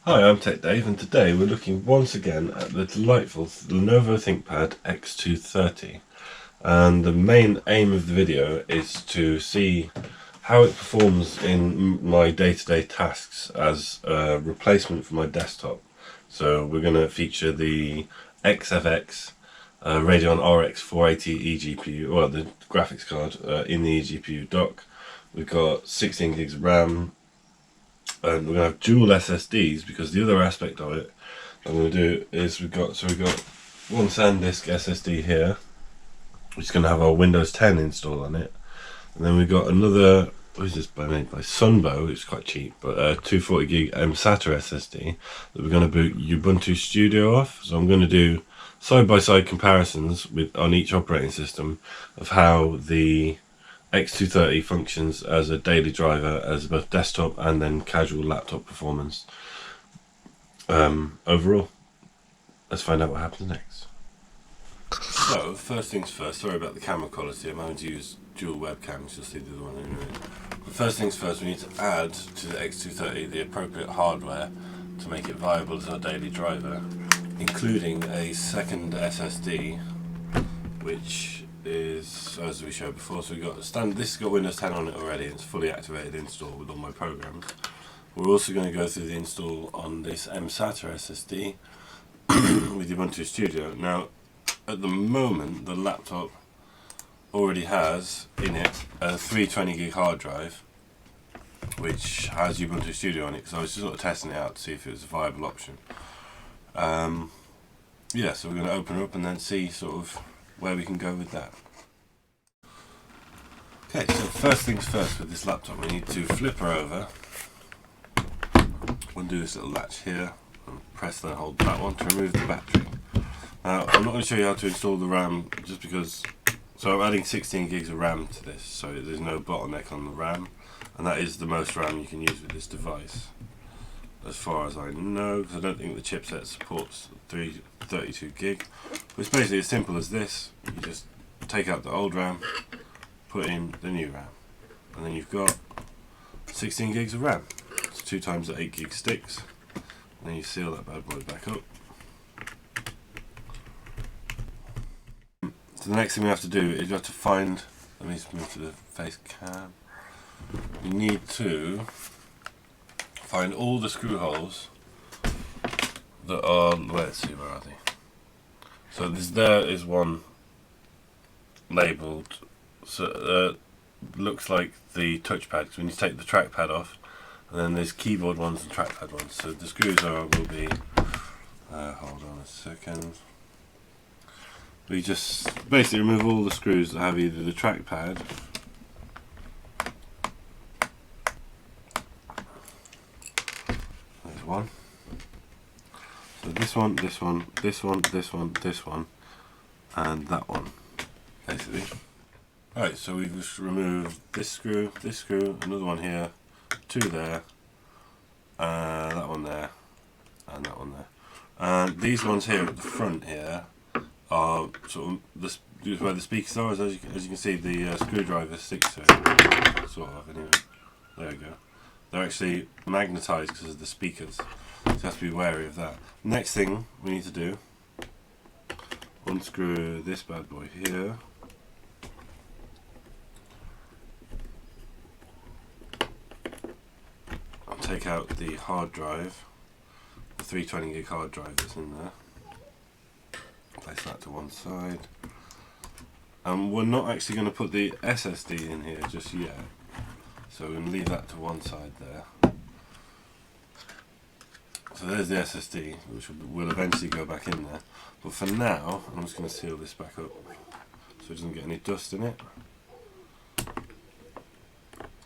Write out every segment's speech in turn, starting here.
Hi, I'm TechDave, and today we're looking once again at the delightful Lenovo Thinkpad X230. And the main aim of the video is to see how it performs in my day-to-day tasks as a replacement for my desktop. So we're going to feature the XFX Radeon RX 480 eGPU, or the graphics card in the eGPU dock. We've got 16 gigs of RAM, and we're going to have dual SSDs, because the other aspect of it I'm going to do is we've got one SanDisk SSD here, which is going to have our Windows 10 installed on it, and then we've got another, what is this made by Sunbow, it's quite cheap, but 240 gig mSata SSD that we're going to boot Ubuntu Studio off. So I'm going to do side-by-side comparisons on each operating system of how the X230 functions as a daily driver, as both desktop and then casual laptop performance. Overall, let's find out what happens next. So, first things first, sorry about the camera quality, I'm having to use dual webcams, you'll see the other one anyway. But first things first, we need to add to the X230 the appropriate hardware to make it viable as our daily driver, including a second SSD, which is, as we showed before, so we've got this has got Windows 10 on it already, it's fully activated install with all my programs. We're also going to go through the install on this mSata SSD with Ubuntu Studio. Now, at the moment, the laptop already has in it a 320 gig hard drive, which has Ubuntu Studio on it, because I was just sort of testing it out to see if it was a viable option. Yeah, so we're going to open it up and then see sort of where we can go with that. Okay, so first things first with this laptop, we need to flip her over, undo this little latch here, and press and hold that one to remove the battery. Now, I'm not going to show you how to install the RAM, just because, so I'm adding 16 gigs of RAM to this, so there's no bottleneck on the RAM, and that is the most RAM you can use with this device, as far as I know, because I don't think the chipset supports 32 gig. But it's basically as simple as this. You just take out the old RAM, put in the new RAM, and then you've got 16 gigs of RAM. It's 2 times the 8 gig sticks, and then you seal that bad boy back up. So the next thing we have to do is you have to find, let me just move to the face cam, you need to find all the screw holes that are, let's see, where are they? So there is one labelled, so looks like the touchpad, because we need to take the trackpad off, and then there's keyboard ones and trackpad ones. So the screws will be, hold on a second, we just basically remove all the screws that have either the trackpad one. So this one, this one, this one, this one, this one, and that one, basically. Alright, so we've just removed this screw, another one here, 2 there, that one there, and that one there. And these ones here at the front here are sort of where the speakers are, as you can see, the screwdriver sticks to it, sort of, anyway. There we go. They're actually magnetised because of the speakers, so you have to be wary of that. Next thing we need to do, unscrew this bad boy here, I'll take out the hard drive, the 320 gig hard drive that's in there, place that to one side, and we're not actually going to put the SSD in here just yet. So we're going to leave that to one side there. So there's the SSD, which will eventually go back in there. But for now, I'm just going to seal this back up so it doesn't get any dust in it.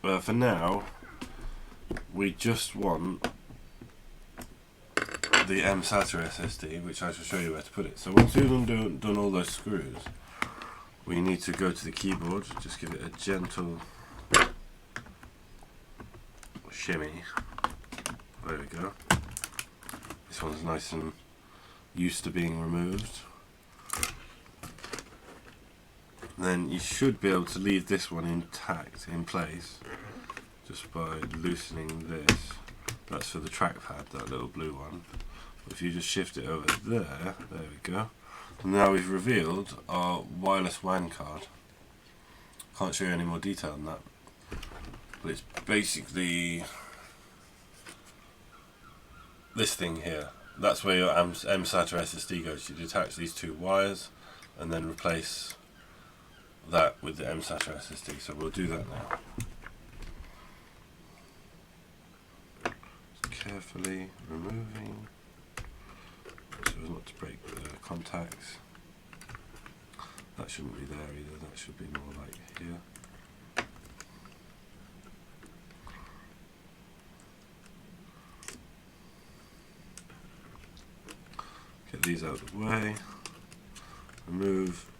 For now, we just want the mSata SSD, which I shall show you where to put it. So once we've done all those screws, we need to go to the keyboard, just give it a gentle shimmy. There we go. This one's nice and used to being removed. Then you should be able to leave this one intact in place just by loosening this That's for the trackpad, that little blue one. If you just shift it over there we go. And now we've revealed our wireless WAN card. Can't show you any more detail on that, but it's basically this thing here. That's where your mSata SSD goes. You detach these two wires and then replace that with the mSata SSD. So we'll do that now. Just carefully removing so as not to break the contacts. That shouldn't be there either, that should be more like here. Get these out of the way. Remove.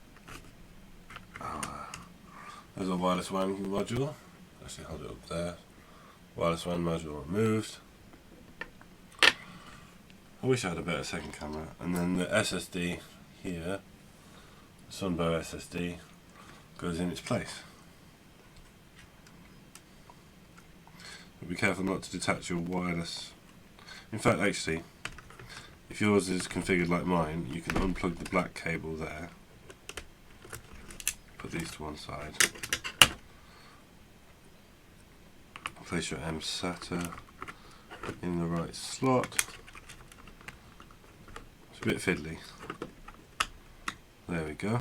There's a wireless WAN module. Actually, hold it up there. Wireless WAN module removed. I wish I had a better second camera. And then the SSD here, Sunbow SSD, goes in its place. But be careful not to detach your wireless. In fact, actually, if yours is configured like mine, you can unplug the black cable there, put these to one side, place your mSata in the right slot. It's a bit fiddly. There we go.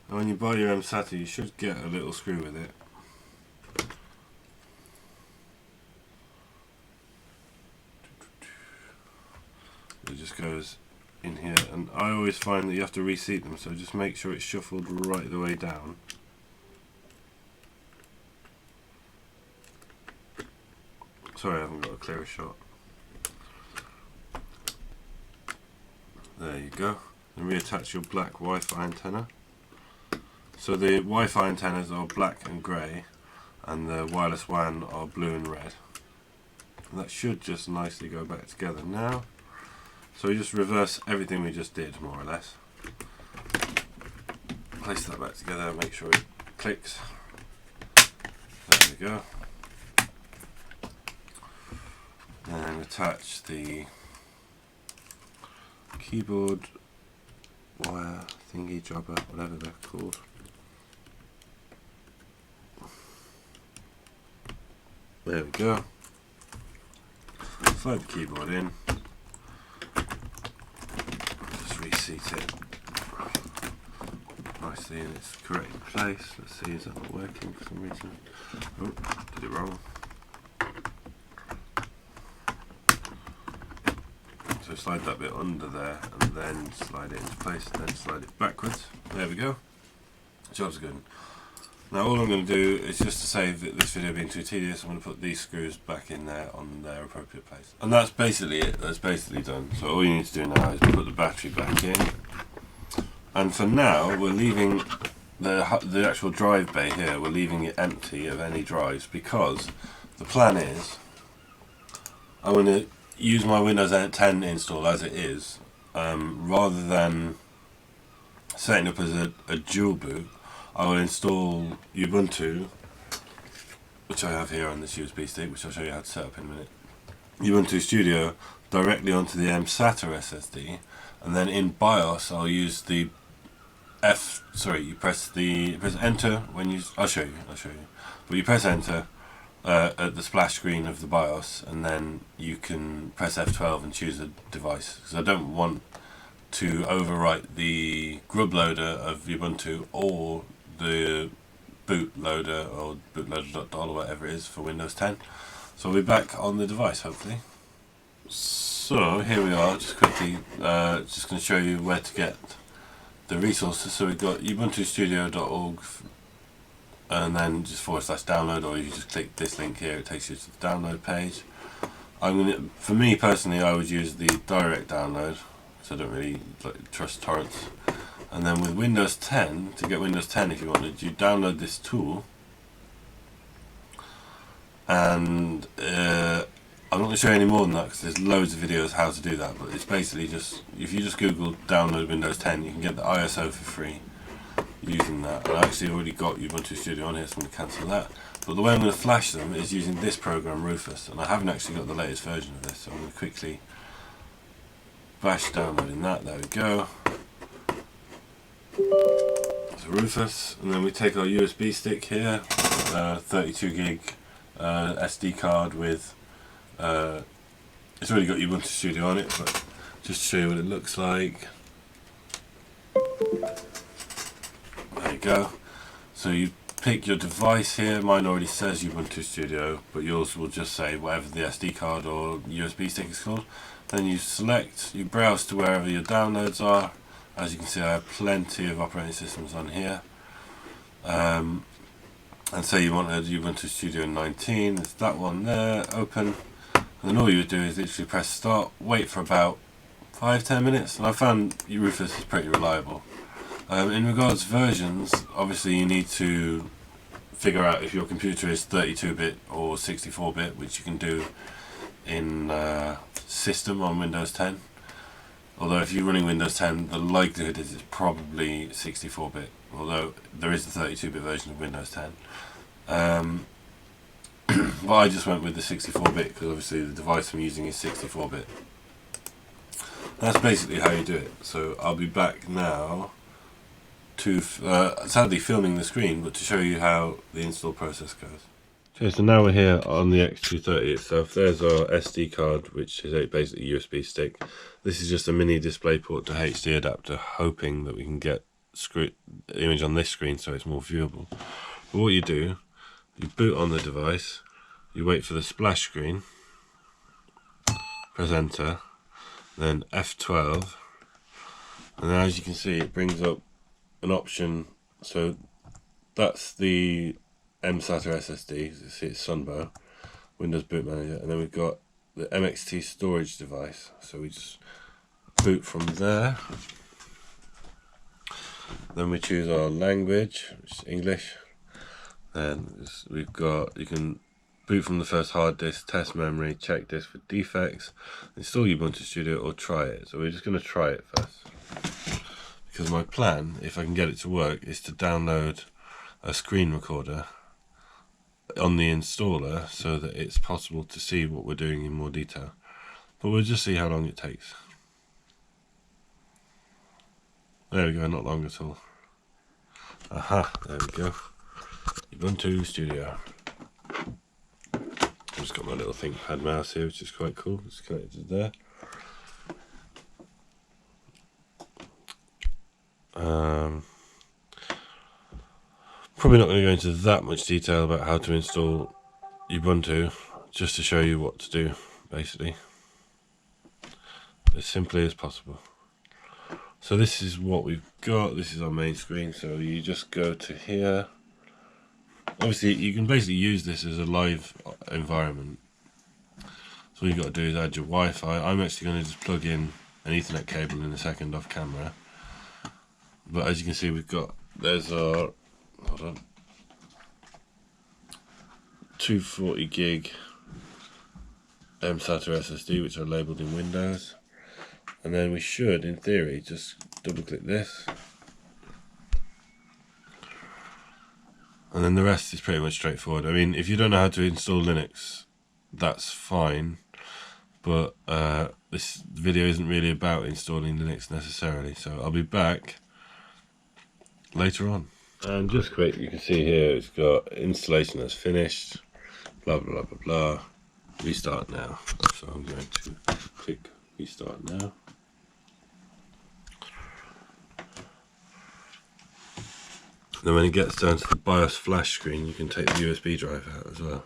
And when you buy your mSata, you should get a little screw with it. It just goes in here, and I always find that you have to reseat them, so just make sure it's shuffled right the way down. Sorry, I haven't got a clearer shot. There you go. And reattach your black Wi-Fi antenna. So the Wi-Fi antennas are black and grey, and the wireless WAN are blue and red. And that should just nicely go back together now. So we just reverse everything we just did, more or less. Place that back together, make sure it clicks. There we go. And attach the keyboard wire thingy jobber, whatever they're called. There we go. Slide the keyboard in. Just reseat it nicely in its correct place. Let's see, is that not working for some reason? Oh, did it wrong. So slide that bit under there and then slide it into place and then slide it backwards. There we go. Job's good. Now all I'm going to do is, just to save this video being too tedious, I'm going to put these screws back in there on their appropriate place. And that's basically it. That's basically done. So all you need to do now is put the battery back in. And for now we're leaving the actual drive bay here, we're leaving it empty of any drives, because the plan is I'm going to use my Windows 10 install as it is, rather than setting up as a dual boot. I will install Ubuntu, which I have here on this USB stick, which I'll show you how to set up in a minute. Ubuntu Studio directly onto the mSata SSD, and then in BIOS I'll use the you press enter when you. I'll show you. But you press enter at the splash screen of the BIOS, and then you can press F12 and choose a device. Because I don't want to overwrite the grub loader of Ubuntu or the bootloader or bootloader.dol or whatever it is for Windows 10. So we'll be back on the device hopefully. So here we are, just quickly, just going to show you where to get the resources. So we've got ubuntustudio.org and then just /download, or you just click this link here, it takes you to the download page. For me personally, I would use the direct download, so I don't really trust torrents. And then with Windows 10, to get Windows 10 if you wanted, you download this tool, and I'm not going to show you any more than that because there's loads of videos how to do that, but it's basically just, if you just Google download Windows 10, you can get the ISO for free using that. And I actually already got Ubuntu Studio on here, so I'm going to cancel that. But the way I'm going to flash them is using this program, Rufus, and I haven't actually got the latest version of this, so I'm going to quickly bash downloading that. There we go. So Rufus, and then we take our USB stick here, 32 gig SD card with, it's already got Ubuntu Studio on it, but just to show you what it looks like. There you go. So you pick your device here. Mine already says Ubuntu Studio, but yours will just say whatever the SD card or USB stick is called. Then you select, you browse to wherever your downloads are. As you can see, I have plenty of operating systems on here. And say you wanted Ubuntu Studio 19, there's that one there, open. And then all you would do is literally press start, wait for about 5-10 minutes, and I found Rufus is pretty reliable. In regards to versions, obviously you need to figure out if your computer is 32-bit or 64-bit, which you can do in System on Windows 10. Although if you're running Windows 10, the likelihood is it's probably 64-bit, although there is the 32-bit version of Windows 10. But I just went with the 64-bit because obviously the device I'm using is 64-bit. That's basically how you do it. So I'll be back now to sadly filming the screen, but to show you how the install process goes. Okay, so now we're here on the X230 itself. There's our SD card, which is basically a USB stick. This is just a mini DisplayPort to HD adapter, hoping that we can get the image on this screen so it's more viewable. But what you do, you boot on the device, you wait for the splash screen, press enter, then F12, and then as you can see it brings up an option. So that's the mSata SSD, you see it's Sunbow, Windows Boot Manager, and then we've got the MXT storage device. So we just boot from there, then we choose our language, which is English. Then we've got, you can boot from the first hard disk, test memory, check disk for defects, install Ubuntu Studio, or try it. So we're just going to try it first, because my plan, if I can get it to work, is to download a screen recorder on the installer so that it's possible to see what we're doing in more detail. But we'll just see how long it takes. There we go, not long at all. Aha, there we go. Ubuntu Studio. I've just got my little ThinkPad mouse here, which is quite cool. It's connected there. Probably not going to go into that much detail about how to install Ubuntu, just to show you what to do, basically, as simply as possible. So this is what we've got. This is our main screen. So you just go to here. Obviously, you can basically use this as a live environment. So all you've got to do is add your Wi-Fi. I'm actually going to just plug in an Ethernet cable in a second off camera. But as you can see, we've got, there's our, hold on, 240 gig mSata SSD, which are labelled in Windows. And then we should, in theory, just double click this. And then the rest is pretty much straightforward. I mean, if you don't know how to install Linux, that's fine. But this video isn't really about installing Linux necessarily. So I'll be back later on. And just quick, you can see here it's got installation that's finished, blah blah blah blah blah. Restart now. So I'm going to click restart now. Then when it gets down to the BIOS flash screen, you can take the USB drive out as well.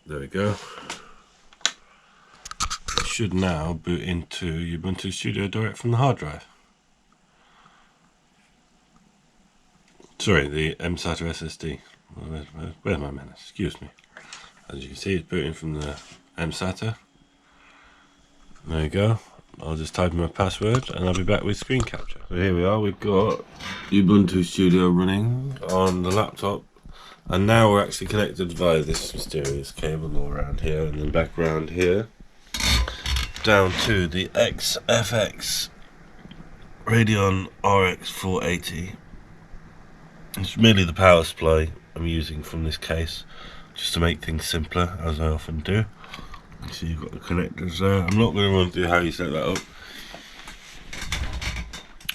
There we go. It should now boot into Ubuntu Studio direct from the hard drive. Sorry, the mSata SSD. Where's my man? Excuse me. As you can see, it's booting from the mSata. There you go. I'll just type in my password and I'll be back with screen capture. So here we are, we've got Ubuntu Studio running on the laptop, and now we're actually connected via this mysterious cable all around here and then back around here down to the XFX Radeon RX 480. It's merely the power supply I'm using from this case, just to make things simpler, as I often do. So you've got the connectors there. I'm not going to run through how you set that up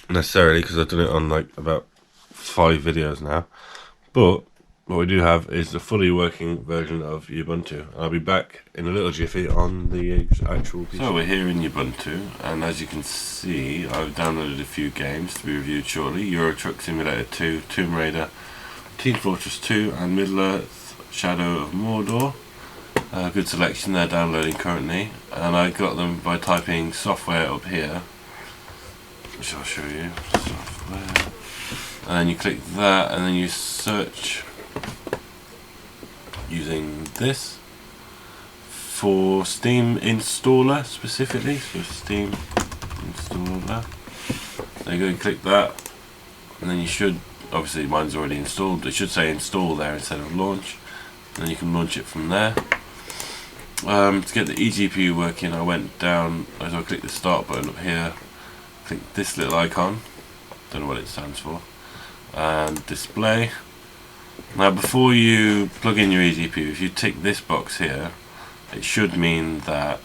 necessarily, because I've done it on like about 5 videos now, but what we do have is the fully working version of Ubuntu. I'll be back in a little jiffy on the actual PC. So we're here in Ubuntu, and as you can see, I've downloaded a few games to be reviewed shortly. Euro Truck Simulator 2, Tomb Raider, Team Fortress 2 and Middle-earth Shadow of Mordor. Good selection, they're downloading currently, and I got them by typing software up here, which I'll show you. Software, and then you click that, and then you search using this for Steam installer specifically. So Steam installer. There you go. You click that, and then you should, obviously mine's already installed. It should say install there instead of launch. And then you can launch it from there. To get the eGPU working, I went down, as I clicked the start button up here, click this little icon, don't know what it stands for, and display. Now before you plug in your eGPU, if you tick this box here, it should mean that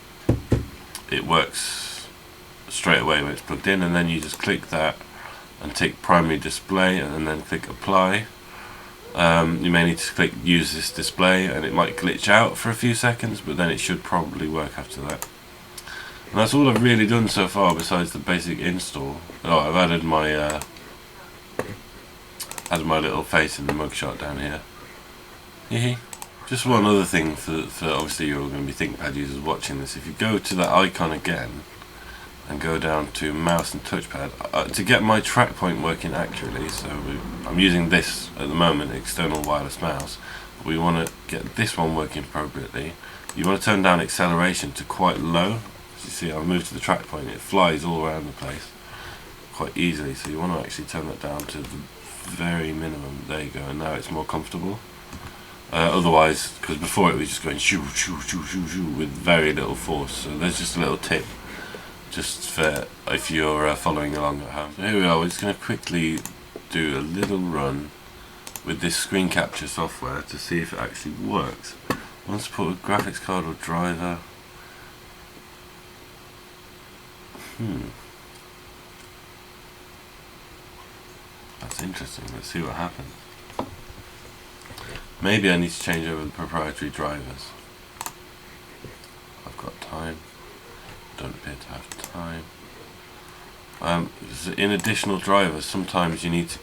it works straight away when it's plugged in, and then you just click that and tick primary display and then click apply. You may need to click use this display, and it might glitch out for a few seconds, but then it should probably work after that. And that's all I've really done so far besides the basic install. Oh, I've added my little face in the mugshot down here. Just one other thing for obviously you're all going to be ThinkPad users watching this. If you go to that icon again and go down to mouse and touchpad, to get my track point working accurately, so I'm using this at the moment, external wireless mouse, but we want to get this one working appropriately. You want to turn down acceleration to quite low. As you see, I've moved to the track point, it flies all around the place quite easily, so you want to actually turn that down to the very minimum. There you go, and now it's more comfortable. Otherwise, because before it was just going shoo shoo shoo shoo shoo with very little force. So there's just a little tip, just for if you're following along at home. So here we are. We're just going to quickly do a little run with this screen capture software to see if it actually works. Once put a graphics card or driver. That's interesting. Let's see what happens. Maybe I need to change over the proprietary drivers. I've got time. Don't appear to have time. In additional drivers, sometimes you need to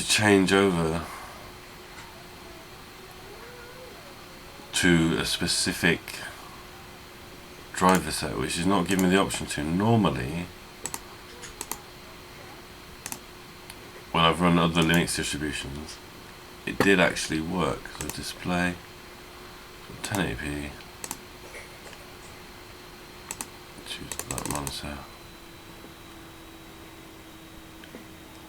change over to a specific driver set, which is not giving me the option to. Normally, when I've run other Linux distributions, it did actually work. So display, 1080p, choose that monitor.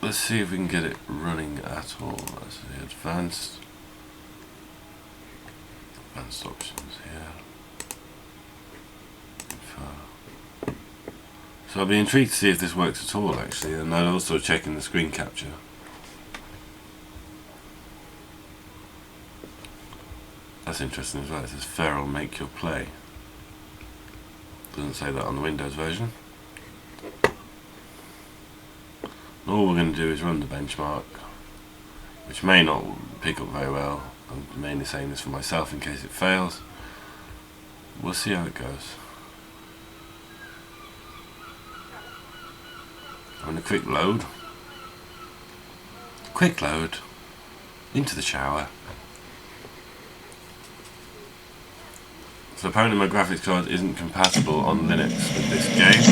Let's see if we can get it running at all. Let's see, advanced options here. So I'll be intrigued to see if this works at all actually, and I'll also check in the screen capture. That's interesting as well. It says Feral make your play. Doesn't say that on the Windows version. And all we're going to do is run the benchmark, which may not pick up very well. I'm mainly saying this for myself in case it fails. We'll see how it goes. And a quick load into the shower. So apparently my graphics card isn't compatible on Linux with this game.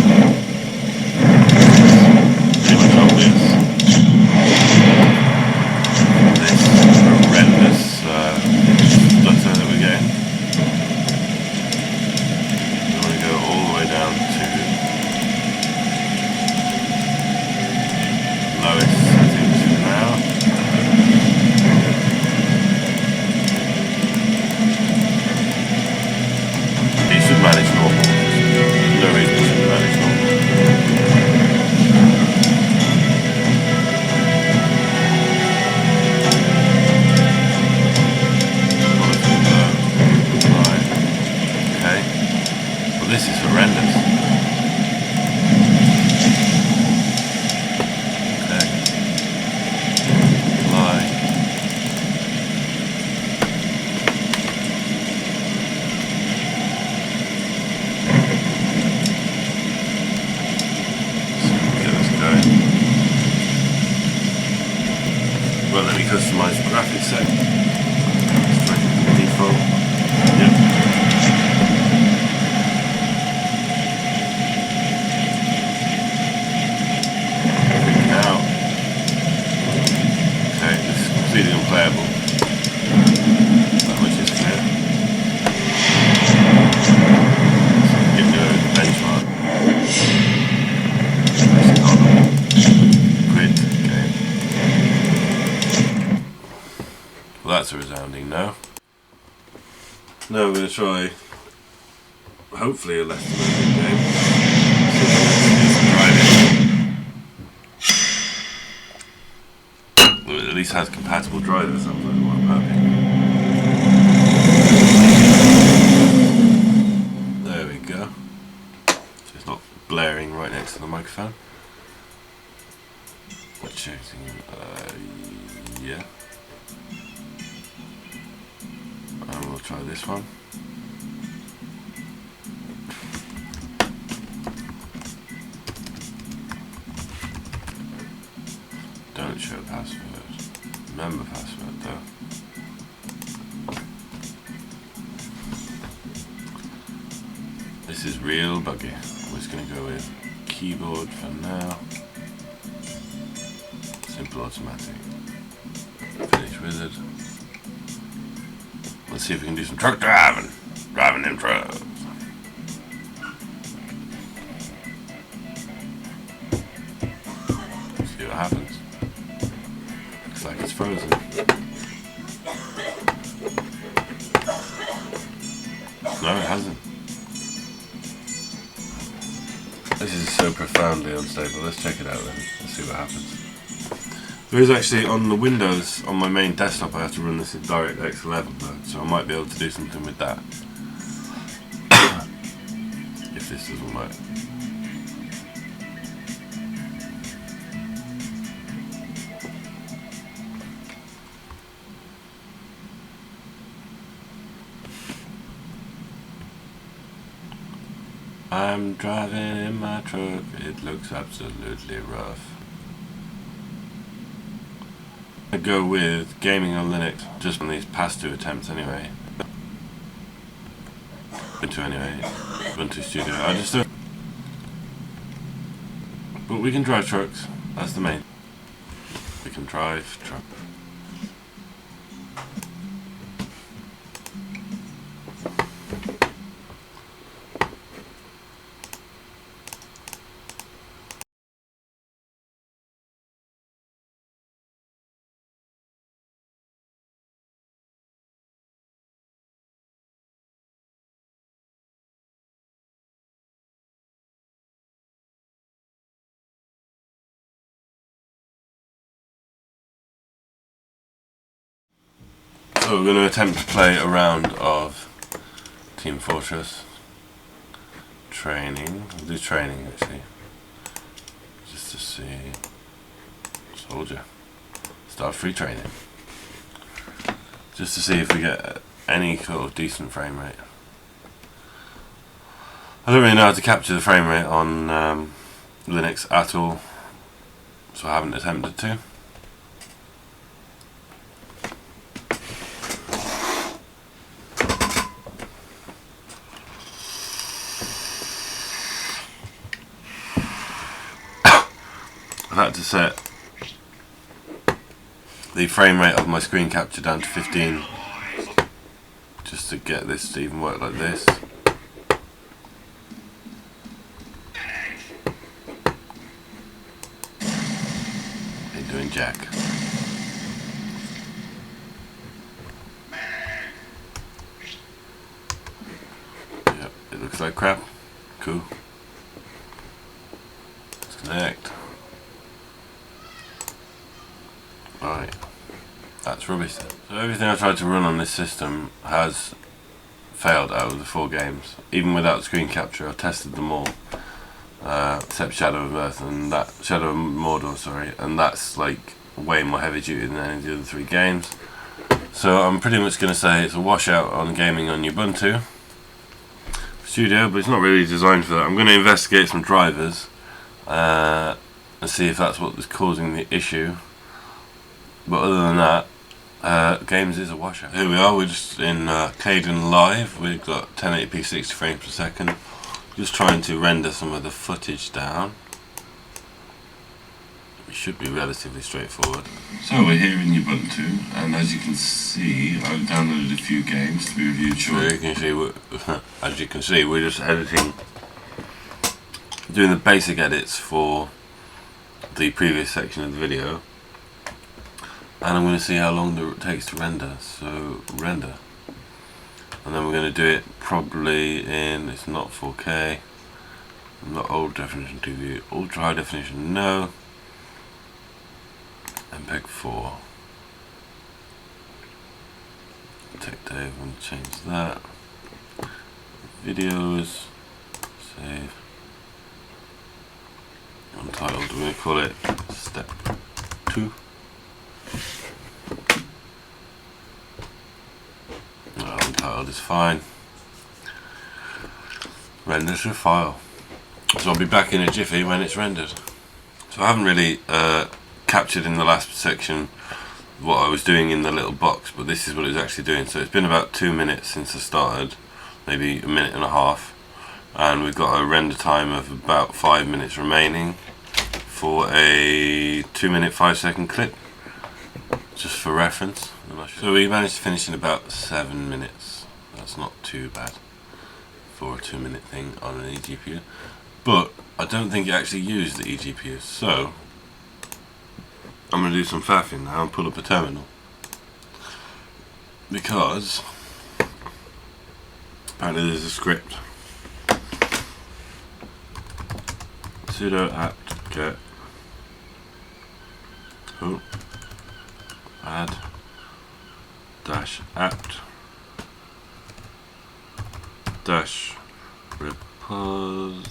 Pretty much obvious. This horrendous stutter that we're getting. We want to go all the way down to lowest settings for now. It should manage normal. There's no reason it shouldn't manage normal. That's a resounding no. Now we're going to try, hopefully, a less demanding game. Well, it at least has compatible drivers, sounds like what I'm hoping. There we go. So it's not blaring right next to the microphone. Yeah. And we'll try this one. Don't show password. Remember password though. This is real buggy. I'm just going to go with keyboard for now. Simple automatic. Finish wizard. Let's see if we can do some truck driving. Driving them trucks. See what happens. Looks like it's frozen. No, it hasn't. This is so profoundly unstable. Let's check it out then. Let's see what happens. There is actually, on the Windows, on my main desktop, I have to run this in DirectX 11 mode, so I might be able to do something with that. If this doesn't work. I'm driving in my truck, it looks absolutely rough. I go with gaming on Linux, just on these past 2 attempts anyway. Ubuntu Studio. I just don't. But we can drive trucks, that's the main. We can drive trucks. So we're going to attempt to play a round of Team Fortress training. We'll do training actually, just to see. Soldier. Start free training. Just to see if we get any sort of decent frame rate. I don't really know how to capture the frame rate on Linux at all, so I haven't attempted to. I've had to set the frame rate of my screen capture down to 15 just to get this to even work like this. Ain't doing jack. Yep, it looks like crap. Cool. Let's connect. Right, that's rubbish then. So everything I tried to run on this system has failed out of the 4 games. Even without screen capture, I've tested them all. Except Shadow of Earth and that Shadow of Mordor, sorry, and that's like way more heavy duty than any of the other 3 games. So I'm pretty much going to say it's a washout on gaming on Ubuntu Studio, but it's not really designed for that. I'm going to investigate some drivers and see if that's what is causing the issue. But other than that, games is a washout. Here we are, we're just in Caden Live. We've got 1080p 60 frames per second. Just trying to render some of the footage down. It should be relatively straightforward. So we're here in Ubuntu, and as you can see, I've downloaded a few games to be reviewed shortly. As you can see, we're just editing, doing the basic edits for the previous section of the video. and I'm going to see how long it takes to render. So render, and then we're going to do it probably in, it's not 4K, not old definition TV, ultra high definition no, MPEG 4. TechDave, I'm going to change that. Videos, save. Untitled, we're going to call it step 2. Untitled is fine. Render to file. So I'll be back in a jiffy when it's rendered. So I haven't really captured in the last section what I was doing in the little box, but this is what it was actually doing. So it's been about 2 minutes since I started, maybe a minute and a half, and we've got a render time of about 5 minutes remaining for a 2-minute 5-second clip, just for reference. So we managed to finish in about 7 minutes. That's not too bad for a 2-minute thing on an eGPU, but I don't think it actually used the eGPU, so I'm going to do some faffing now and pull up a terminal, because apparently there's a script, sudo apt get add dash apt dash repository.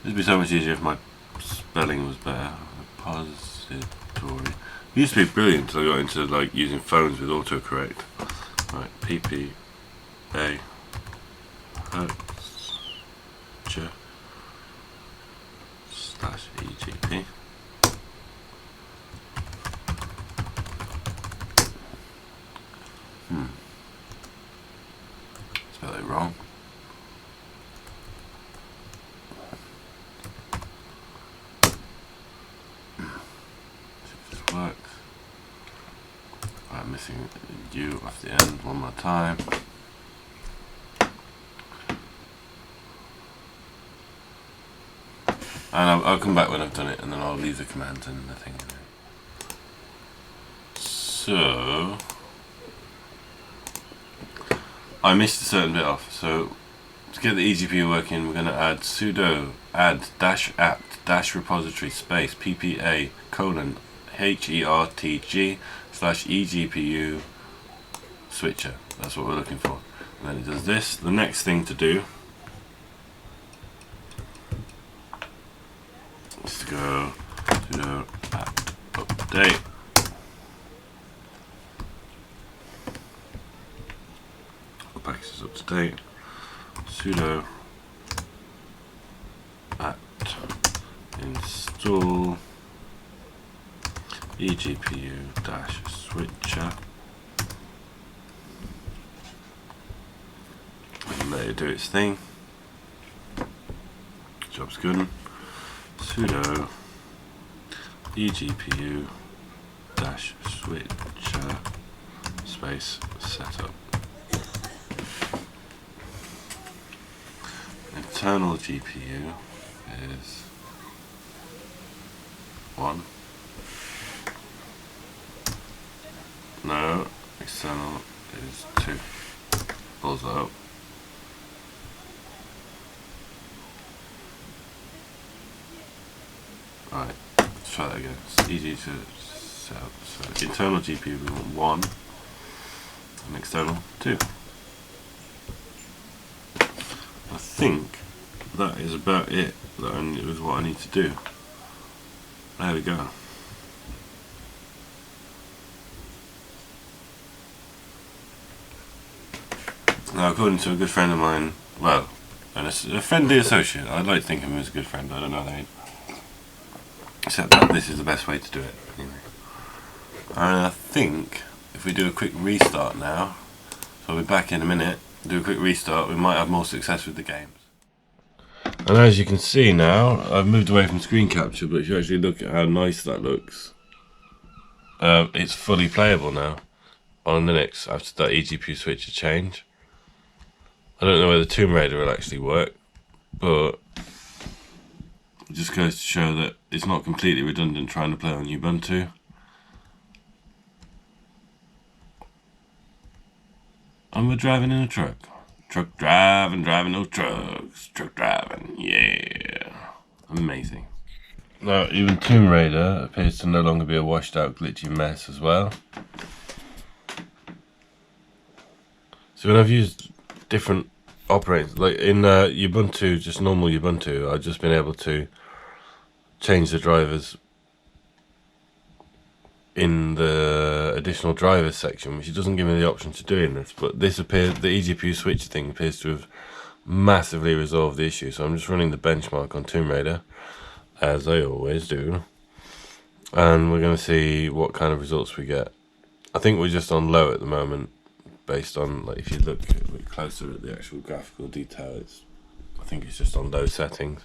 It'd be so much easier if my spelling was better. Repository. It used to be brilliant until I got into like using phones with autocorrect. Right, pp a slash egp. Spelled it wrong. Works. I'm missing a U off the end one more time. And I'll come back when I've done it, and then I'll leave the command and the thing. So I missed a certain bit off. So to get the eGPU working, we're going to add sudo add dash apt dash repository space ppa colon hertg slash eGPU switcher. That's what we're looking for. And then it does this. The next thing to do is to go sudo apt update package is up to date, sudo apt install eGPU dash switcher, and let it do its thing. Job's good. Sudo eGPU dash switcher space setup. Internal GPU is 1. No, external is 2. Pulls that up. Alright, let's try that again. It's easy to set up. So internal GPU we want 1 and external 2. I think that is about it. That is what I need to do. There we go. Now, according to a good friend of mine, well, a friendly associate, I'd like to think of him as a good friend, I don't know that, except that this is the best way to do it, anyway. And I think if we do a quick restart now, so I'll be back in a minute, do a quick restart, we might have more success with the games. And as you can see now, I've moved away from screen capture, but if you actually look at how nice that looks, it's fully playable now on Linux after that eGPU switcher change. I don't know whether Tomb Raider will actually work, but It just goes to show that it's not completely redundant trying to play on Ubuntu. And we're driving in a truck. Truck driving no trucks. Truck driving, yeah. Amazing. Now, even Tomb Raider appears to no longer be a washed out glitchy mess as well. So when I've used different operating, like in Ubuntu, just normal Ubuntu, I've just been able to change the drivers in the additional drivers section, which it doesn't give me the option to do in this, but this appears, the eGPU switch thing appears to have massively resolved the issue. So I'm just running the benchmark on Tomb Raider, as I always do, and we're going to see what kind of results we get. I think we're just on low at the moment, based on, like, if you look a bit closer at the actual graphical detail, I think it's just on low settings.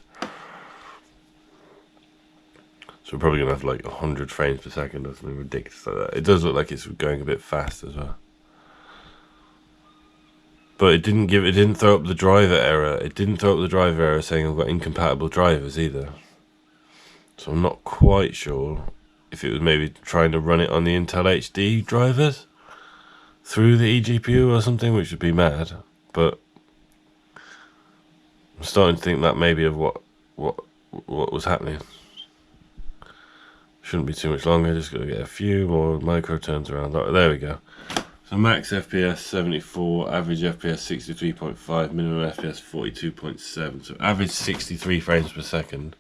So we're probably going to have like 100 frames per second or something ridiculous like that. It does look like it's going a bit fast as well. But it didn't throw up the driver error. It didn't throw up the driver error saying I've got incompatible drivers either. So I'm not quite sure if it was maybe trying to run it on the Intel HD drivers through the eGPU or something, which would be mad. But I'm starting to think that maybe of what was happening. Shouldn't be too much longer, just got to get a few more micro turns around. There we go. So max FPS 74, average FPS 63.5, minimum FPS 42.7. So average 63 frames per second.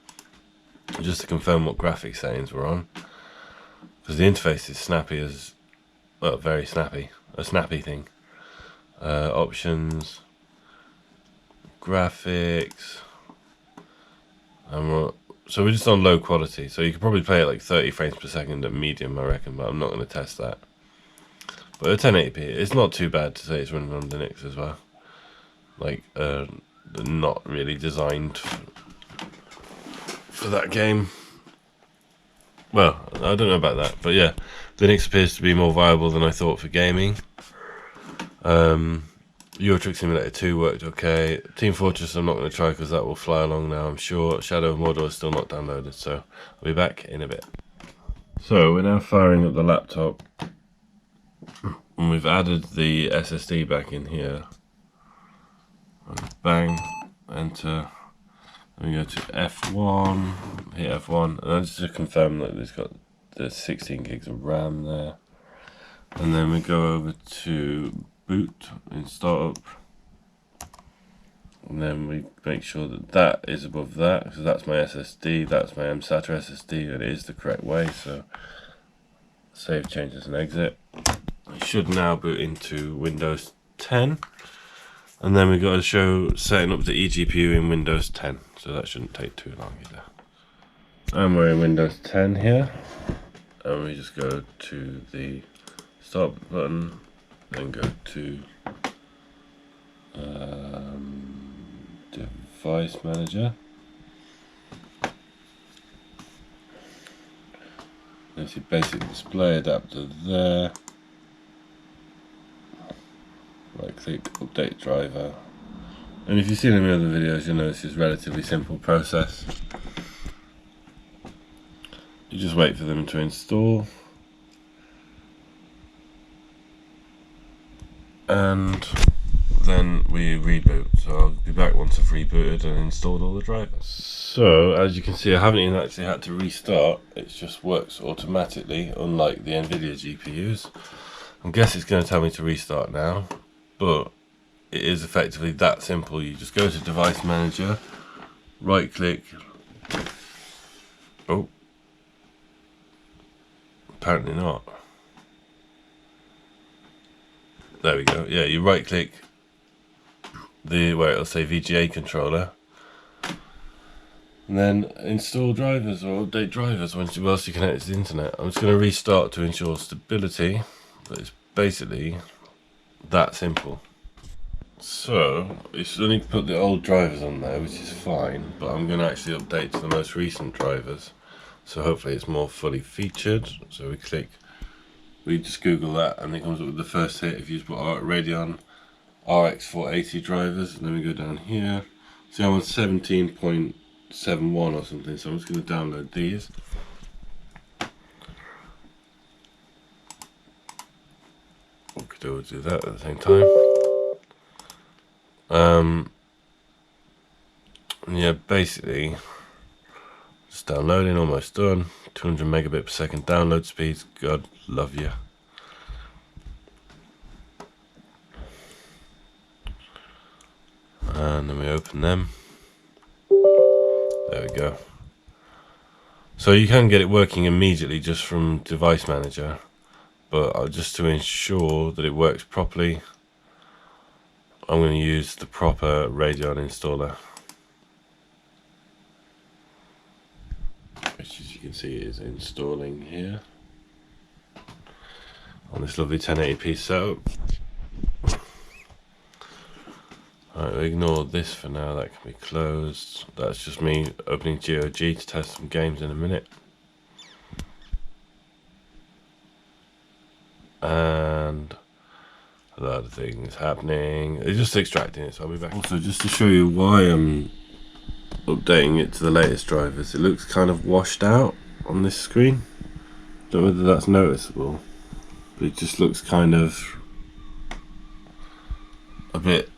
Just to confirm what graphics settings we're on. Because the interface is snappy as, well, very snappy. A snappy thing. Options, graphics, and so we're just on low quality, so you could probably play it like 30 frames per second at medium, I reckon, but I'm not going to test that. But at 1080p, it's not too bad to say it's running on Linux as well. Like, not really designed for that game. Well, I don't know about that, but yeah, Linux appears to be more viable than I thought for gaming. Euro Truck Simulator 2 worked okay. Team Fortress I'm not going to try because that will fly along now, I'm sure. Shadow of Mordor is still not downloaded, so I'll be back in a bit. So we're now firing up the laptop, and we've added the SSD back in here. And bang, enter. Then we go to F1, hit F1, and that's just to confirm that it's got the 16 gigs of RAM there. And then we go over to boot in startup, and then we make sure that that is above that, because that's my SSD, that's my mSata SSD, and it is the correct way. So save changes and exit. I should now boot into Windows 10, and then we got to show setting up the eGPU in Windows 10, so that shouldn't take too long either. And we're in Windows 10 here, and we just go to the start button, then go to device manager. There's your basic display adapter there. Right click, update driver. And if you've seen any other videos, you'll know this is a relatively simple process. You just wait for them to install. And then we reboot. So I'll be back once I've rebooted and installed all the drivers. So as you can see, I haven't even actually had to restart. It just works automatically, unlike the NVIDIA GPUs. I guess it's going to tell me to restart now, but it is effectively that simple. You just go to device manager, right click. Oh, apparently not. There we go. Yeah, you right click where it'll say VGA controller, and then install drivers or update drivers once you connect to the internet. I'm just going to restart to ensure stability, but it's basically that simple. So you still need to put the old drivers on there, which is fine, but I'm going to actually update to the most recent drivers, so hopefully it's more fully featured. So we just Google that, and it comes up with the first hit if you just put Radeon RX 480 drivers, and then we go down here. See, I'm on 17.6 7.1 or something, so I'm just going to download these. We could always do that at the same time. Yeah, basically, just downloading, almost done. 200 megabit per second download speeds. God love you. And then we open them. There we go. So you can get it working immediately just from Device Manager, but just to ensure that it works properly, I'm going to use the proper Radeon installer, which, as you can see, is installing here on this lovely 1080p setup. Alright, we'll ignore this for now, that can be closed. That's just me opening GOG to test some games in a minute. And a lot of things happening. It's just extracting it, so I'll be back. Also, just to show you why I'm updating it to the latest drivers, it looks kind of washed out on this screen. Don't know whether that's noticeable, but it just looks kind of a bit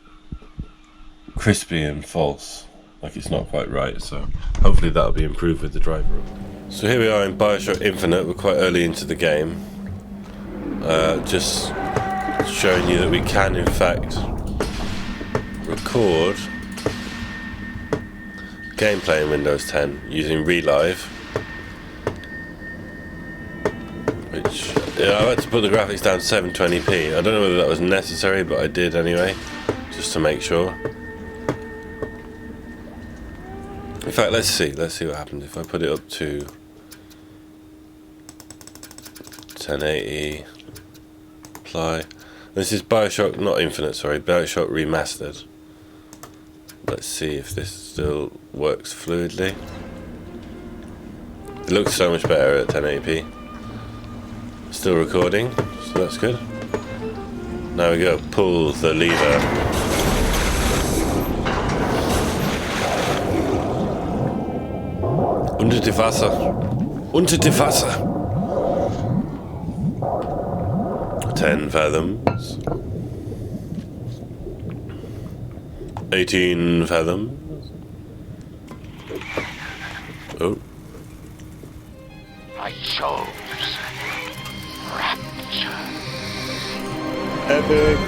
crispy and false, like it's not quite right, so hopefully that'll be improved with the driver. So here we are in BioShock Infinite. We're quite early into the game, just showing you that we can in fact record gameplay in Windows 10 using Relive, which, I had to put the graphics down to 720p. I don't know whether that was necessary, but I did anyway, just to make sure. In fact, let's see what happens if I put it up to 1080, apply. This is BioShock, not Infinite, sorry, BioShock Remastered. Let's see if this still works fluidly. It looks so much better at 1080p. Still recording, so that's good. Now we go, pull the lever. Unter die Wasser. Unter die Wasser. 10 fathoms. 18 fathoms. Oh. I chose rapture. Epic.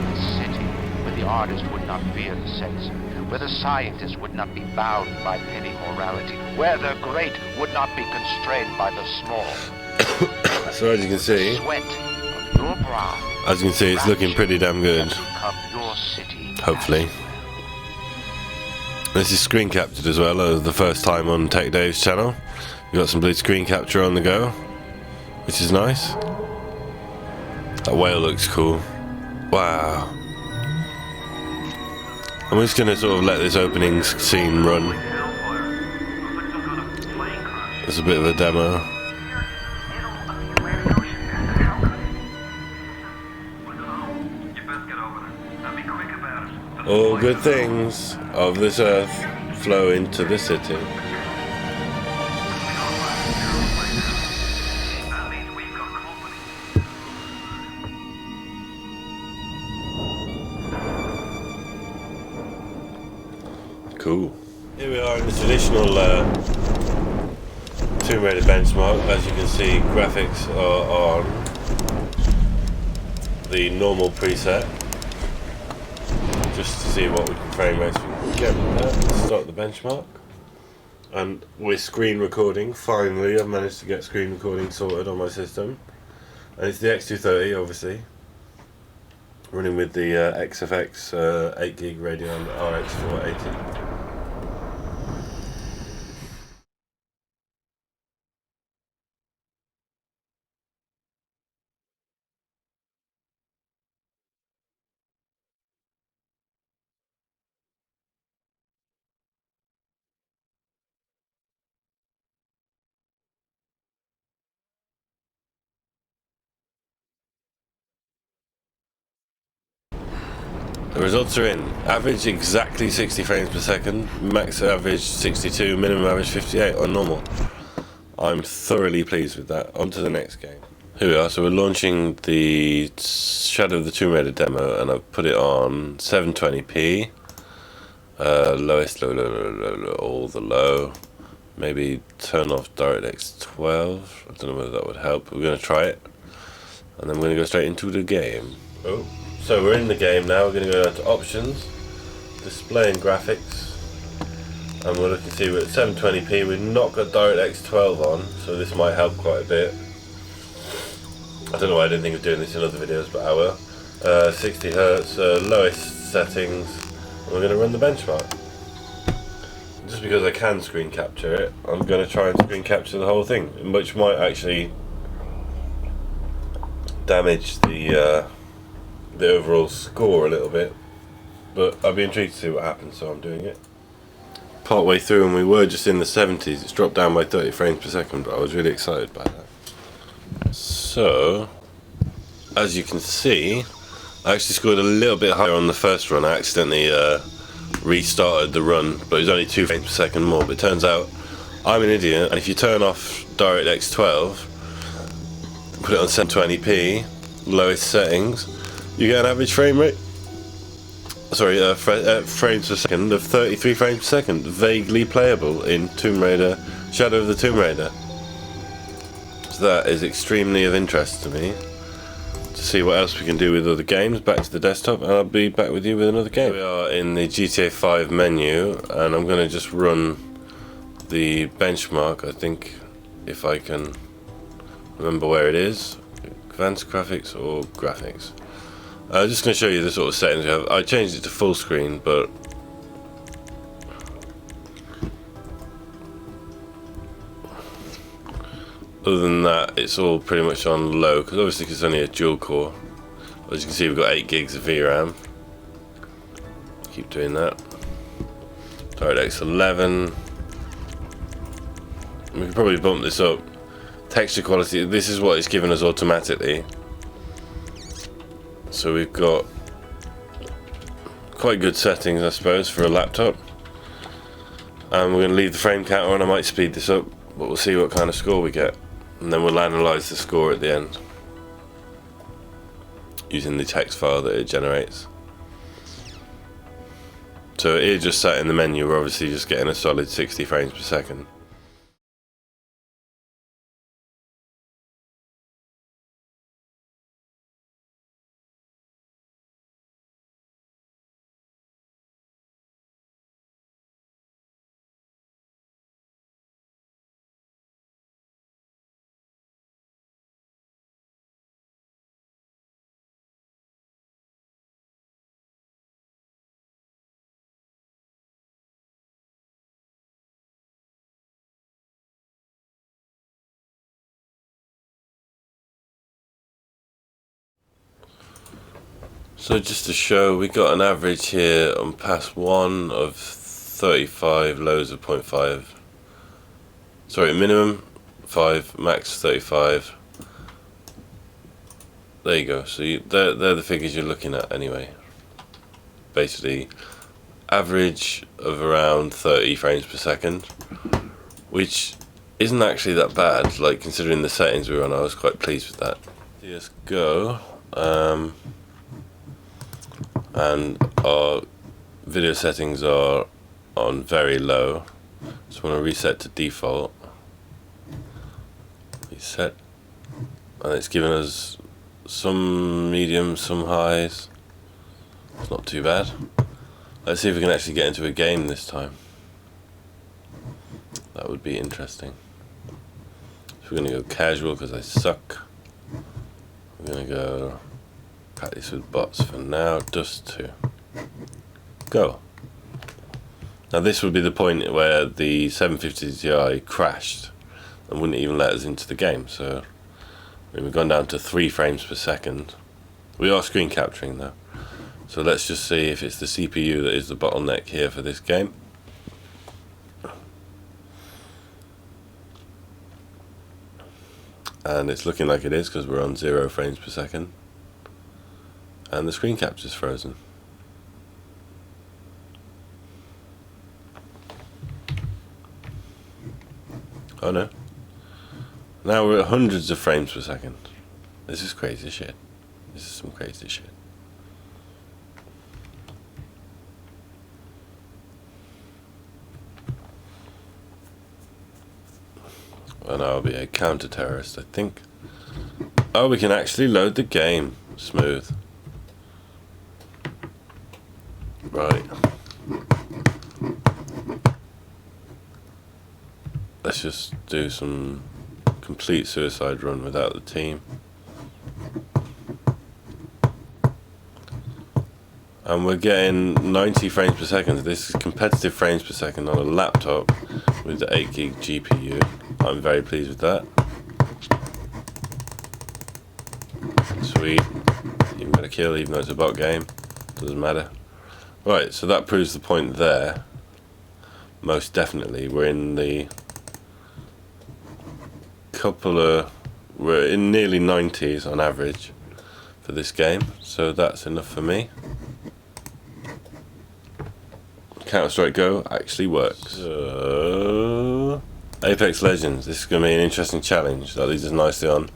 A city where the artist would not fear the censor, where the scientist would not be bound by petty morality, where the great would not be constrained by the small. So as you can see, Sweat of your brow. As you can see, it's looking pretty damn good. Your city. Hopefully. This is screen captured as well, the first time on TechDave's channel. We've got some blue screen capture on the go, which is nice. That whale looks cool. Wow. I'm just going to sort of let this opening scene run. It's a bit of a demo. All good things of this earth flow into the city. Cool. Here we are in the traditional Tomb Raider benchmark. As you can see, graphics are on the normal preset, just to see what we can frame rates we can get with that. Let's start the benchmark. And we're screen recording. Finally, I've managed to get screen recording sorted on my system. And it's the X230, obviously. Running with the XFX 8GB Radeon RX 480. The results are in. Average exactly 60 frames per second, max average 62, minimum average 58 on normal. I'm thoroughly pleased with that. On to the next game. Here we are, so we're launching the Shadow of the Tomb Raider demo, and I've put it on 720p. Lowest, low, all the low. Maybe turn off DirectX 12. I don't know whether that would help. We're going to try it, and then we're going to go straight into the game. Oh, so we're in the game now. We're going to go down to Options, Display and Graphics, and we're looking to see we're at 720p. We've not got DirectX 12 on, so this might help quite a bit. I don't know why I didn't think of doing this in other videos, but I will. 60 Hz, lowest settings, and we're going to run the benchmark. Just because I can screen capture it, I'm going to try and screen capture the whole thing, which might actually damage the overall score a little bit, but I'd be intrigued to see what happens, so I'm doing it. Part way through, and we were just in the 70s. It's dropped down by 30 frames per second, but I was really excited by that. So, as you can see, I actually scored a little bit higher on the first run. I accidentally restarted the run, but it was only 2 frames per second more. But it turns out I'm an idiot, and if you turn off DirectX 12, put it on 720p, lowest settings, you get an average frame rate. Sorry, frames per second of 33 frames per second, vaguely playable in Tomb Raider, Shadow of the Tomb Raider. So that is extremely of interest to me, to see what else we can do with other games. Back to the desktop, and I'll be back with you with another game. We are in the GTA 5 menu, and I'm going to just run the benchmark, I think, if I can remember where it is. Advanced graphics or graphics. I'm just going to show you the sort of settings we have. I changed it to full screen, but other than that, it's all pretty much on low, because obviously it's only a dual core. As you can see, we've got 8 gigs of VRAM. Keep doing that. DirectX 11. We could probably bump this up. Texture quality, this is what it's given us automatically. So we've got quite good settings, I suppose, for a laptop. And we're going to leave the frame counter on. I might speed this up, but we'll see what kind of score we get. And then we'll analyse the score at the end using the text file that it generates. So it just sat in the menu. We're obviously just getting a solid 60 frames per second. So just to show, we got an average here on pass 1 of 35, lows of 0.5. Sorry, minimum 5, max 35. There you go. So they're the figures you're looking at anyway. Basically, average of around 30 frames per second, which isn't actually that bad. Like, considering the settings we were on, I was quite pleased with that. CS:GO. And our video settings are on very low. Just want to reset to default. Reset, and it's given us some medium, some highs. It's not too bad. Let's see if we can actually get into a game this time. That would be interesting. So we're going to go casual because I suck. We're going to go practice with bots for now. Dust 2. Go. Now this would be the point where the 750 Ti crashed and wouldn't even let us into the game. So we've gone down to 3 frames per second. We are screen capturing though. So let's just see if it's the CPU that is the bottleneck here for this game. And it's looking like it is, because we're on 0 frames per second. And the screen capture's frozen. Oh no. Now we're at hundreds of frames per second. This is crazy shit. This is some crazy shit. And I'll be a counter-terrorist, I think. Oh, we can actually load the game. Smooth. Right. Let's just do some complete suicide run without the team. And we're getting 90 frames per second. This is competitive frames per second on a laptop with the 8 gig GPU. I'm very pleased with that. Sweet. Even got a kill, even though it's a bot game. Doesn't matter. Right, so that proves the point there. Most definitely. We're in the we're in nearly 90s on average for this game. So that's enough for me. Counter-Strike Go actually works. Apex Legends, this is going to be an interesting challenge. That leads us nicely on.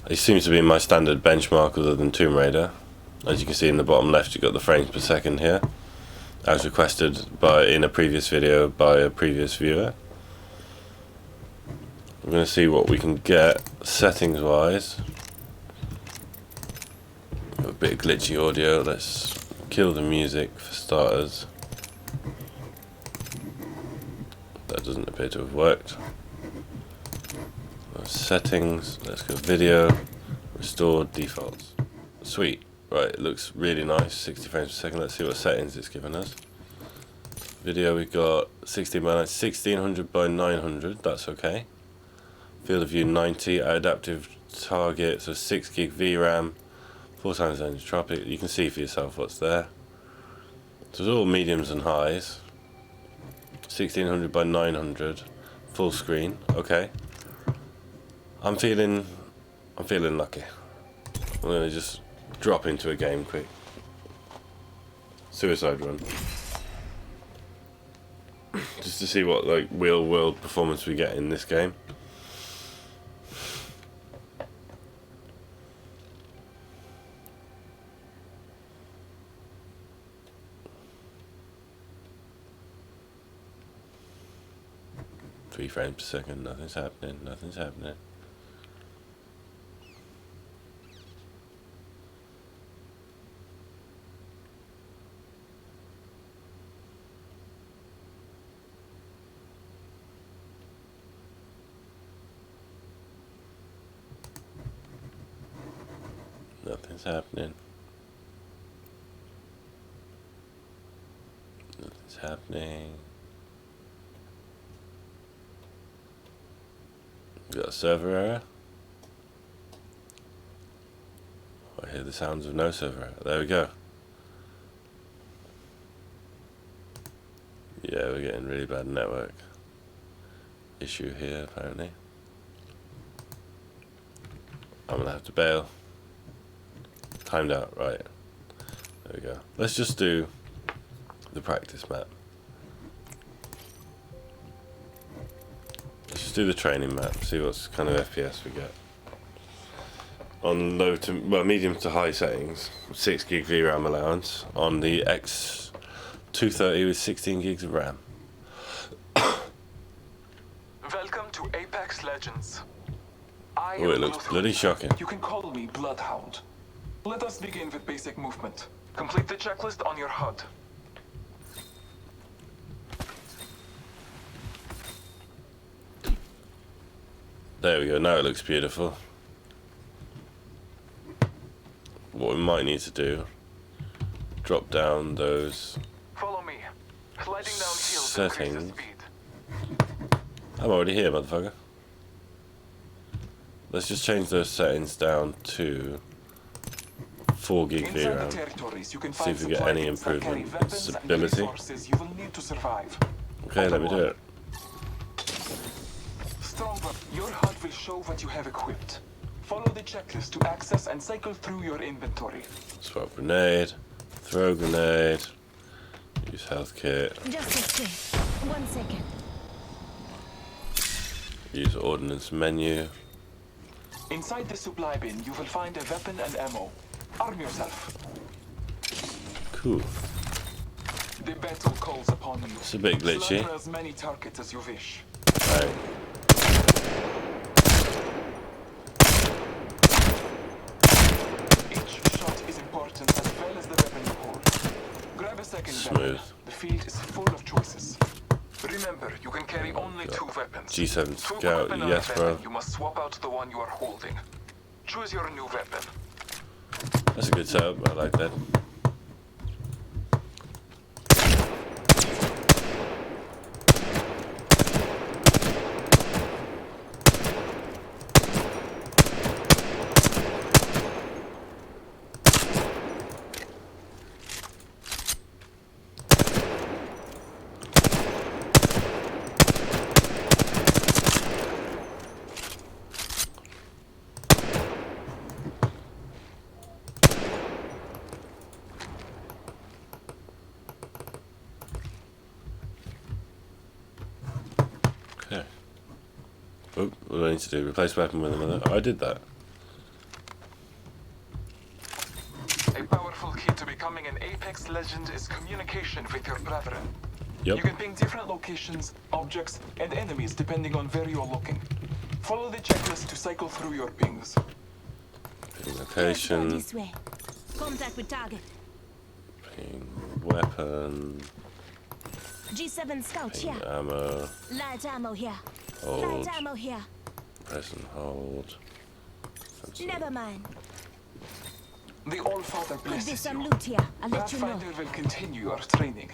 It seems to be my standard benchmark other than Tomb Raider. As you can see in the bottom left, you've got the frames per second here, as requested in a previous video by a previous viewer. We're going to see what we can get settings wise. Got a bit of glitchy audio. Let's kill the music for starters. That doesn't appear to have worked. Settings, let's go video, restore defaults. Sweet. Right, it looks really nice, 60 frames per second. Let's see what settings it's given us. Video, we've got 1600 by 900, that's okay. Field of view 90, adaptive target, so 6 gig VRAM, 4 times anisotropic. You can see for yourself what's there. So it's all mediums and highs. 1600 by 900, full screen, okay. I'm feeling lucky. I'm gonna just drop into a game quick. Suicide run. Just to see what like real world performance we get in this game. Three frames per second, nothing's happening, nothing's happening. Nothing's happening. Nothing's happening. We got a server error. I hear the sounds of no server error. There we go. Yeah, we're getting really bad network issue here apparently. I'm gonna have to bail. Timed out, right. There we go. Let's just do the practice map. Let's just do the training map, see what kind of FPS we get. On low to, well, medium to high settings, 6 gig VRAM allowance. On the X230 with 16 gigs of RAM. Welcome to Apex Legends. Oh, it looks bloody shocking. You can call me Bloodhound. Let us begin with basic movement. Complete the checklist on your HUD. There we go, now it looks beautiful. What we might need to do, drop down those Follow me. Sliding down hills settings. increases speed. I'm already here, motherfucker. Let's just change those settings down to 4 gig VRAM. See if we get any improvement in stability. Okay, let me do it. Stronger. Your HUD will show what you have equipped. Follow the checklist to access and cycle through your inventory. Swap grenade, throw grenade, use health kit. Just a sec. 1 second. Use ordnance menu. Inside the supply bin, you will find a weapon and ammo. Arm yourself. Cool. The battle calls upon you. It's a bit glitchy. Slaughter as many targets as you wish. Right. Each shot is important as well as the weapon you hold. Grab a second Smooth. weapon. The field is full of choices. Remember, you can carry only 2 weapons. G7 To Scout, equip another yes, bro. weapon, you must swap out the one you are holding. Choose your new weapon. That's a good setup. I like that. Okay. Oh, what do I need to do? Replace weapon with another. Oh, I did that. A powerful key to becoming an Apex legend is communication with your brethren. Yep. You can ping different locations, objects, and enemies depending on where you're looking. Follow the checklist to cycle through your pings. Ping location. This way. Contact with target. Ping weapon. G7 Scout Ping here. ammo. Light ammo here. Hold. Light ammo here. Press and hold. Never mind. The All-Father Could be blesses some you. loot here. I'll let you know. Pathfinder will continue your training.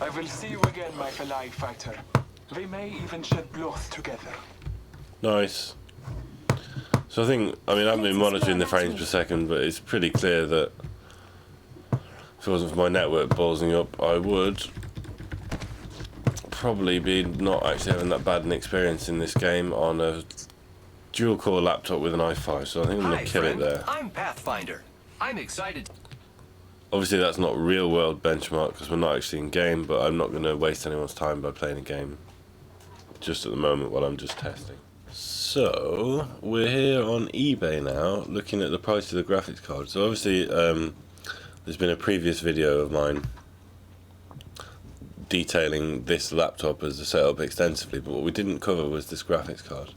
I will see you again, my fellow fighter. We may even shed blood together. Nice. So I think, I mean, I've been monitoring the frames per second, but it's pretty clear that if it wasn't for my network ballsing up, I would probably be not actually having that bad an experience in this game on a dual-core laptop with an i5. So I think I'm going to kill it there. I'm Pathfinder. I'm excited. Obviously, that's not real-world benchmark because we're not actually in game, but I'm not going to waste anyone's time by playing a game just at the moment while I'm just testing. So we're here on eBay now, looking at the price of the graphics card. So obviously, there's been a previous video of mine detailing this laptop as a setup extensively, but what we didn't cover was this graphics card.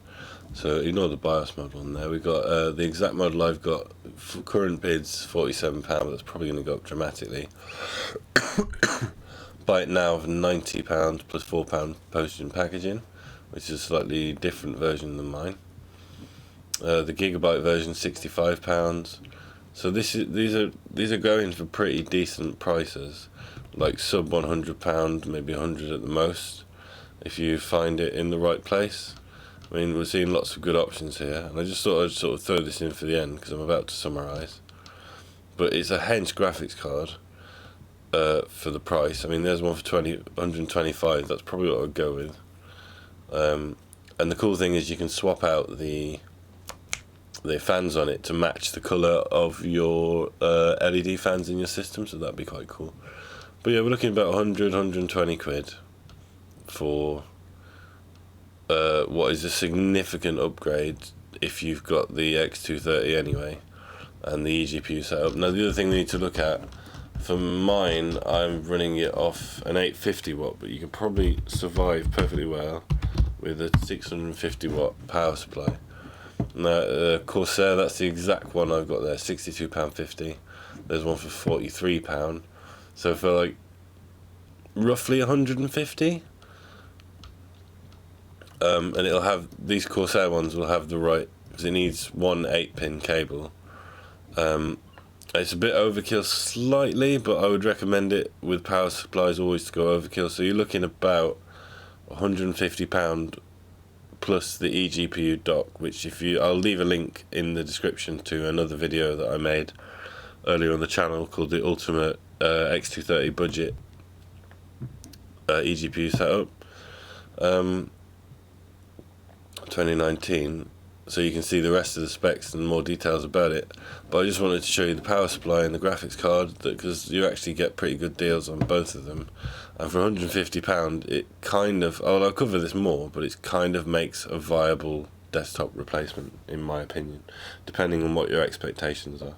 So ignore the BIOS model on there. We got the exact model I've got. For current bids £47, but that's probably going to go up dramatically. Buy it now for £90 plus £4 postage and packaging, which is a slightly different version than mine. The gigabyte version £65. So these are going for pretty decent prices, like sub £100, maybe 100 at the most, if you find it in the right place. I mean, we're seeing lots of good options here, and I just thought I'd sort of throw this in for the end because I'm about to summarise. But it's a hench graphics card for the price. I mean, there's one for 125. That's probably what I would go with. And the cool thing is you can swap out the fans on it to match the colour of your LED fans in your system, so that'd be quite cool. But yeah, we're looking at about 100, 120 quid for what is a significant upgrade if you've got the X230 anyway and the eGPU setup. Now the other thing we need to look at, for mine I'm running it off an 850 watt, but you can probably survive perfectly well with a 650 watt power supply. Now Corsair, that's the exact one I've got there, £62.50. There's one for £43, so for like roughly 150. And it'll have, these Corsair ones will have the right, because it needs one 8-pin cable. It's a bit overkill slightly, but I would recommend it with power supplies always to go overkill. So you're looking about £150 plus the eGPU dock, which I'll leave a link in the description to another video that I made earlier on the channel called the Ultimate X230 Budget eGPU Setup. 2019, so you can see the rest of the specs and more details about it. But I just wanted to show you the power supply and the graphics card, because you actually get pretty good deals on both of them. And for £150, it kind of, I'll cover this more, but it kind of makes a viable desktop replacement, in my opinion, depending on what your expectations are.